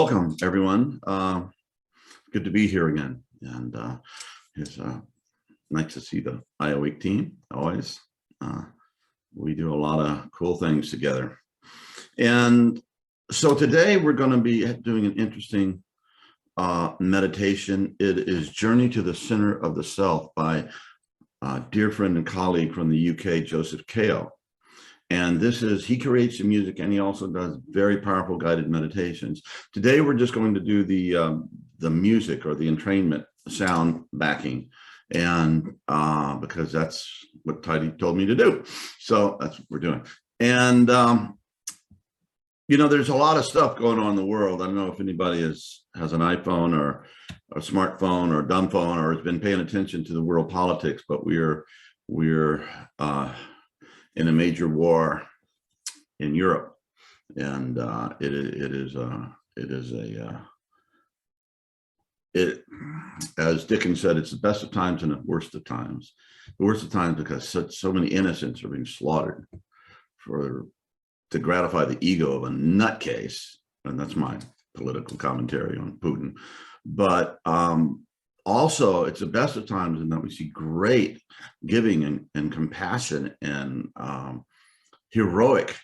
welcome everyone. Good to be here again, and it's nice to see the WeAwake team. Always, we do a lot of cool things together. And so today we're going to be doing an interesting meditation. It is Journey to the Center of the Self by a dear friend and colleague from the UK, Joseph Kao. And this is, he creates the music and he also does very powerful guided meditations. Today, we're just going to do the music or the entrainment sound backing. And because that's what Tidy told me to do. So that's what we're doing. And, you know, there's a lot of stuff going on in the world. I don't know if anybody has an iPhone or a smartphone or a dumb phone or has been paying attention to the world politics, but we're in a major war in Europe, and as Dickens said, it's the best of times and the worst of times. The worst of times because so many innocents are being slaughtered to gratify the ego of a nutcase, and that's my political commentary on Putin. But also, it's the best of times in that we see great giving and compassion and heroic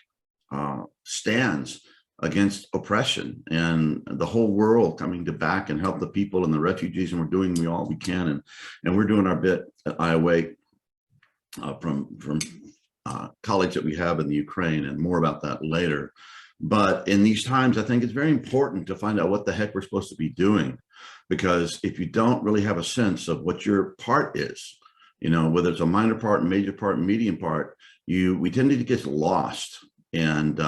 stands against oppression, and the whole world coming to back and help the people and the refugees, and we're doing all we can, and we're doing our bit at WeAwake from colleagues that we have in the Ukraine, and more about that later. But in these times, I think it's very important to find out what the heck we're supposed to be doing, because if you don't really have a sense of what your part is, you know, whether it's a minor part, major part, medium part, we tend to get lost, and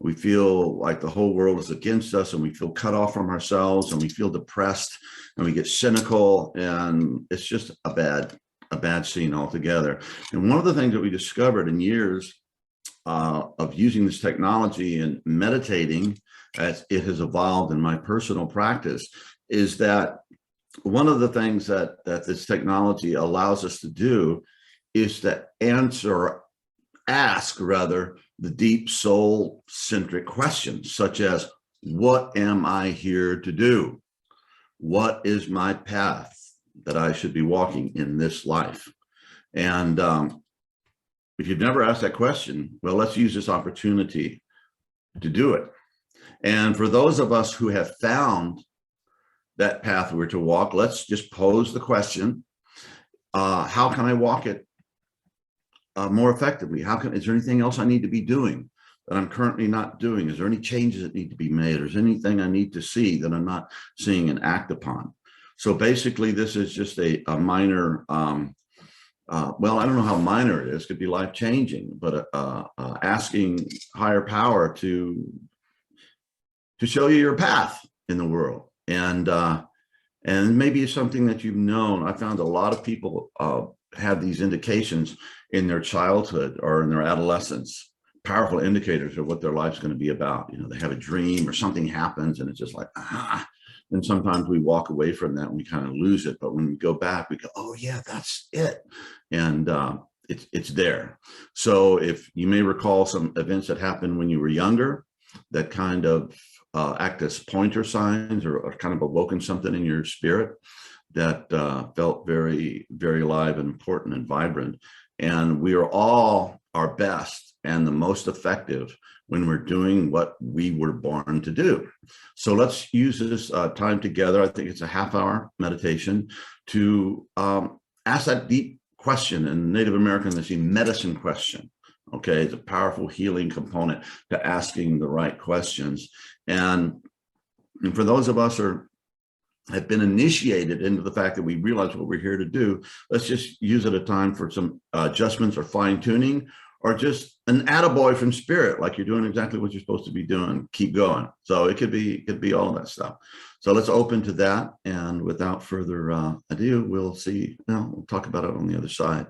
we feel like the whole world is against us, and we feel cut off from ourselves, and we feel depressed, and we get cynical, and it's just a bad scene altogether. And one of the things that we discovered in years of using this technology and meditating as it has evolved in my personal practice is that one of the things that this technology allows us to do is to ask the deep soul-centric questions, such as, what am I here to do? What is my path that I should be walking in this life? And if you've never asked that question, well, let's use this opportunity to do it. And for those of us who have found that path we're to walk, let's just pose the question, how can I walk it more effectively? Is there anything else I need to be doing that I'm currently not doing? Is there any changes that need to be made? Or is there anything I need to see that I'm not seeing and act upon? So basically, this is just a minor, well, I don't know how minor it is, could be life-changing, but asking higher power to show you your path in the world. And maybe it's something that you've known. I found a lot of people have these indications in their childhood or in their adolescence, powerful indicators of what their life's going to be about. You know, they have a dream or something happens and it's just like, and sometimes we walk away from that and we kind of lose it. But when we go back, we go, oh yeah, that's it. And it's there. So if you may recall some events that happened when you were younger that kind of act as pointer signs or kind of awoken something in your spirit that felt very, very alive and important and vibrant. And we are all our best and the most effective when we're doing what we were born to do. So let's use this time together. I think it's a half-hour meditation to ask that deep question. In Native American, they say medicine question. Okay, it's a powerful healing component to asking the right questions. And for those of us who have been initiated into the fact that we realize what we're here to do, let's just use it a time for some adjustments or fine tuning, or just an attaboy from spirit, like you're doing exactly what you're supposed to be doing. Keep going. So it could be all of that stuff. So let's open to that. And without further ado, we'll see. We'll talk about it on the other side.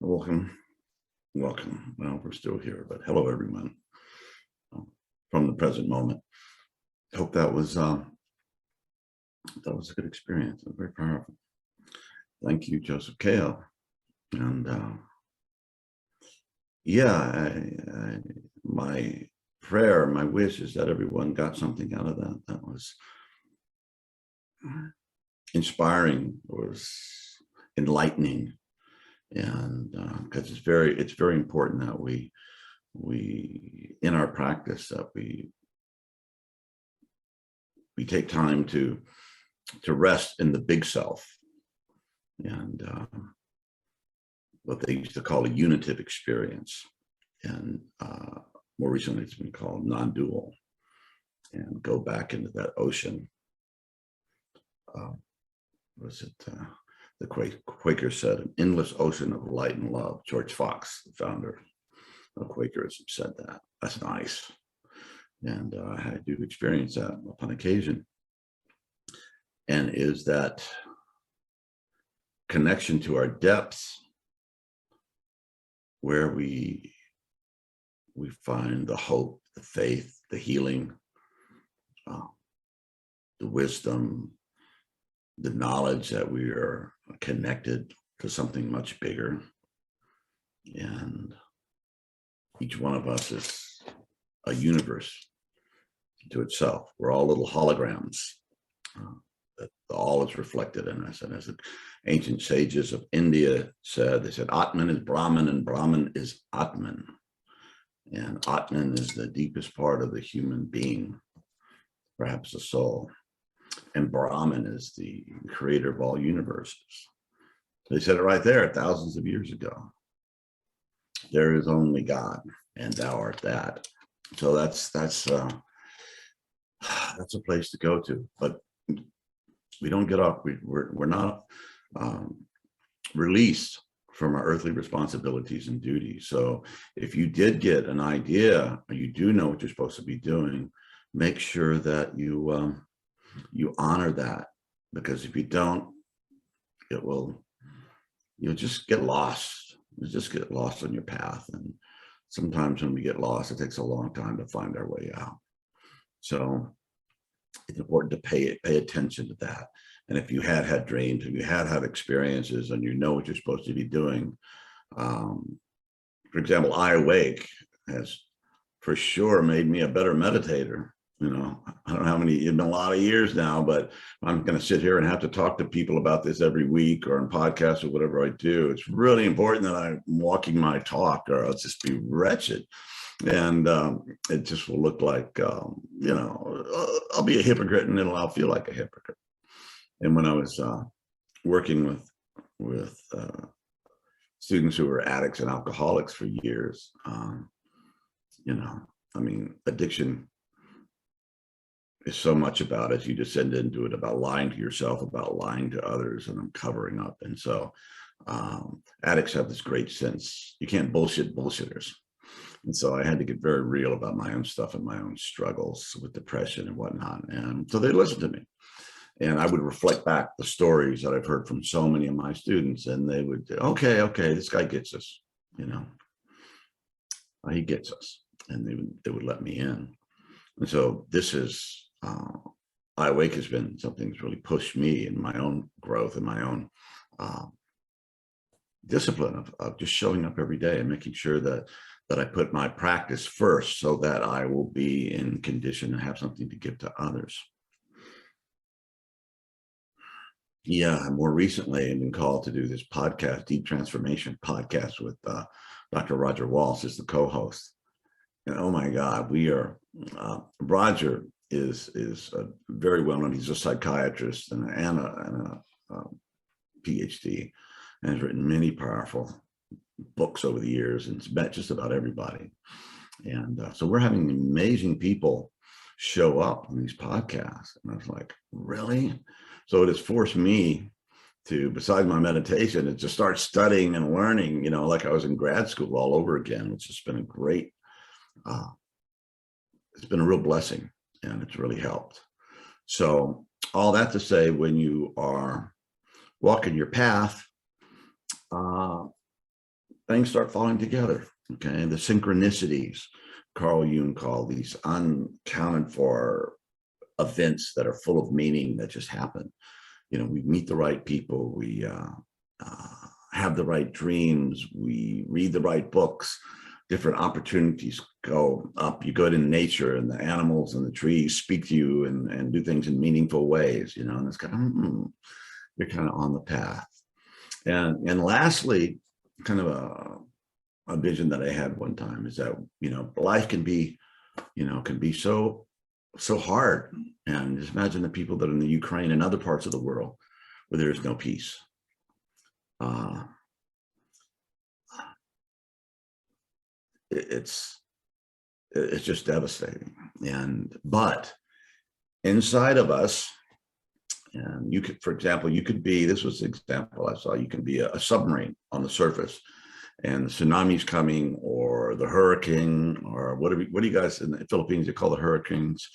Welcome. Welcome. Well, we're still here, but hello, everyone. From the present moment. Hope that was a good experience. Very powerful. Thank you, Joseph Kale. And yeah, my prayer, my wish is that everyone got something out of that. That was inspiring, was enlightening, and because it's very important that we in our practice that we take time to rest in the big self, and what they used to call a unitive experience, and more recently it's been called non-dual, and go back into that ocean. Was it the Quaker said, an endless ocean of light and love. George Fox, the founder of Quakerism, said that. That's nice. And I do experience that upon occasion. And is that connection to our depths where we find the hope, the faith, the healing, the wisdom, the knowledge that we are connected to something much bigger. And each one of us is a universe to itself. We're all little holograms that all is reflected in us. And as the ancient sages of India said, they said, Atman is Brahman and Brahman is Atman. And Atman is the deepest part of the human being, perhaps the soul. And Brahman is the creator of all universes. They said it right there thousands of years ago. There is only God, and thou art that. So that's a place to go to. But we don't get off. We're not released from our earthly responsibilities and duties. So if you did get an idea, or you do know what you're supposed to be doing, make sure that you honor that, because if you don't, you'll just get lost. You'll just get lost on your path. And sometimes when we get lost, it takes a long time to find our way out. So it's important to pay attention to that. And if you had dreams, and you had experiences, and you know what you're supposed to be doing, for example, WeAwake has for sure made me a better meditator. You know, I don't know how many, it's been a lot of years now, but I'm going to sit here and have to talk to people about this every week or on podcasts or whatever I do. It's really important that I'm walking my talk, or I'll just be wretched. And it just will look like, I'll be a hypocrite, and I'll feel like a hypocrite. And when I was working with students who were addicts and alcoholics for years, addiction is so much about, as you descend into it, about lying to yourself, about lying to others, and I'm covering up. And so addicts have this great sense. You can't bullshit bullshitters. And so I had to get very real about my own stuff and my own struggles with depression and whatnot. And so they listened to me. And I would reflect back the stories that I've heard from so many of my students, and they would, okay, this guy gets us, he gets us. And they would let me in. And so this is, WeAwake has been something that's really pushed me in my own growth and my own discipline of just showing up every day and making sure that I put my practice first, so that I will be in condition and have something to give to others. Yeah, more recently I've been called to do this podcast, Deep Transformation podcast, with Dr. Roger Walsh as the co-host. And oh my God, we are, Roger is very well known. He's a psychiatrist and a PhD, and has written many powerful books over the years, and it's met just about everybody. And so we're having amazing people show up on these podcasts. And I was like, really? So it has forced me to, besides my meditation, is to start studying and learning, like I was in grad school all over again, which has been a great, it's been a real blessing, and it's really helped. So all that to say, when you are walking your path, things start falling together. Okay, the synchronicities, Carl Jung called these uncounted for events that are full of meaning that just happen. You know, we meet the right people, we have the right dreams, we read the right books, different opportunities go up. You go to nature and the animals and the trees speak to you and do things in meaningful ways, you know, and it's kind of, you're kind of on the path. And lastly, kind of a vision that I had one time is that, you know, life can be, you know, can be so hard. And just imagine the people that are in the Ukraine and other parts of the world where there is no peace. It's just devastating. But inside of us, and you could, for example, you could be, this was the example I saw, you can be a submarine on the surface and the tsunami's coming, or the hurricane, or what do you guys in the Philippines, you call the hurricanes?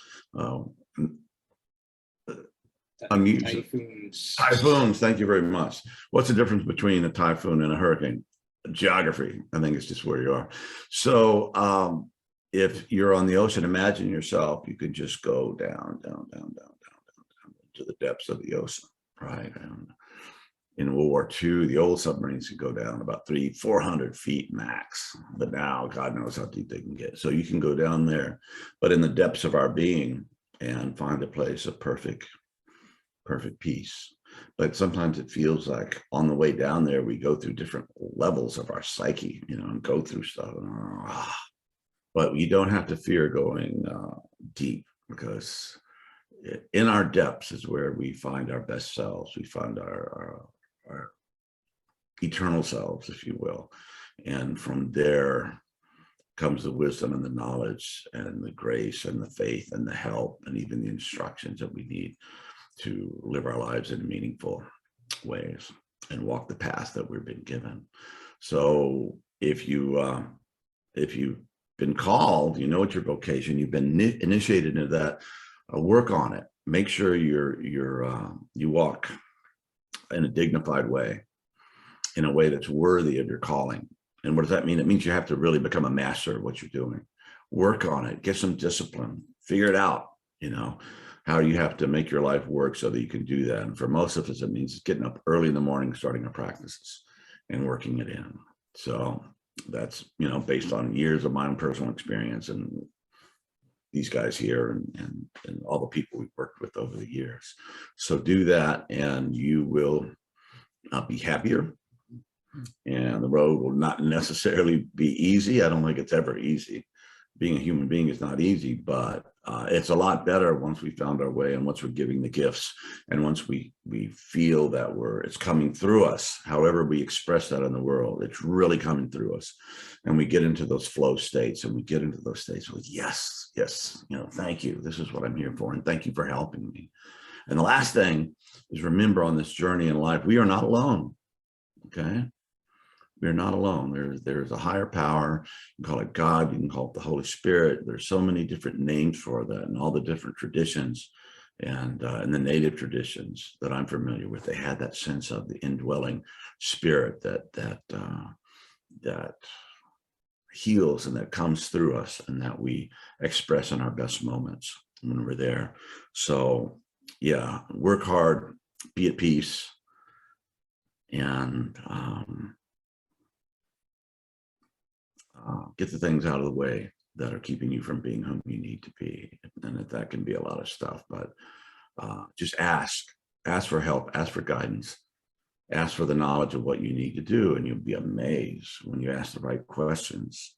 Typhoons. Typhoons, thank you very much. What's the difference between a typhoon and a hurricane? Geography. I think it's just where you are. So if you're on the ocean, imagine yourself, you could just go down to the depths of the ocean, right? And in World War II, the old submarines could go down about 300-400 feet max, but now God knows how deep they can get. So you can go down there, but in the depths of our being, and find a place of perfect peace. But sometimes it feels like on the way down there, we go through different levels of our psyche, you know, and go through stuff. But you don't have to fear going deep, because in our depths is where we find our best selves. We find our eternal selves, if you will. And from there comes the wisdom and the knowledge and the grace and the faith and the help and even the instructions that we need to live our lives in meaningful ways and walk the path that we've been given. So if you've been called, you know it's your vocation, you've been initiated into that, work on it. Make sure you walk in a dignified way, in a way that's worthy of your calling. And what does that mean? It means you have to really become a master of what you're doing. Work on it, get some discipline, figure it out, you know, how you have to make your life work so that you can do that. And for most of us, it means getting up early in the morning, starting our practices and working it in. So that's, you know, based on years of my own personal experience and these guys here and all the people we've worked with over the years. So do that and you will be happier. And the road will not necessarily be easy. I don't think it's ever easy. Being a human being is not easy, but it's a lot better once we found our way and once we're giving the gifts and once we feel that it's coming through us. However we express that in the world, it's really coming through us. And we get into those flow states and we get into those states with yes, you know, thank you. This is what I'm here for. And thank you for helping me. And the last thing is, remember, on this journey in life, we are not alone. Okay. We're not alone. There's a higher power. You can call it God, you can call it the Holy Spirit. There's so many different names for that, and all the different traditions and the native traditions that I'm familiar with, they had that sense of the indwelling spirit that heals and that comes through us and that we express in our best moments when we're there. So yeah, work hard, be at peace, and get the things out of the way that are keeping you from being whom you need to be. And that can be a lot of stuff, but just ask for help, ask for guidance, ask for the knowledge of what you need to do. And you'll be amazed when you ask the right questions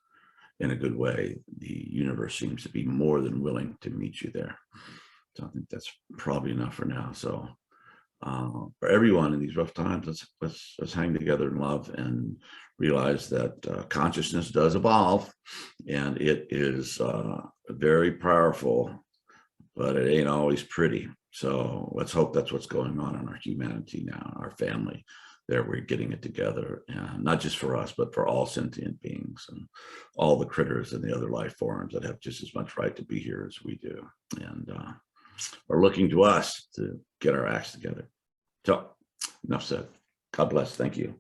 in a good way. The universe seems to be more than willing to meet you there. So I think that's probably enough for now. So for everyone in these rough times, let's hang together in love and realize that consciousness does evolve, and it is very powerful, but it ain't always pretty. So let's hope that's what's going on in our humanity now, our family. There, we're getting it together, and not just for us, but for all sentient beings and all the critters and the other life forms that have just as much right to be here as we do, and are looking to us to get our acts together. So enough said. God bless. Thank you.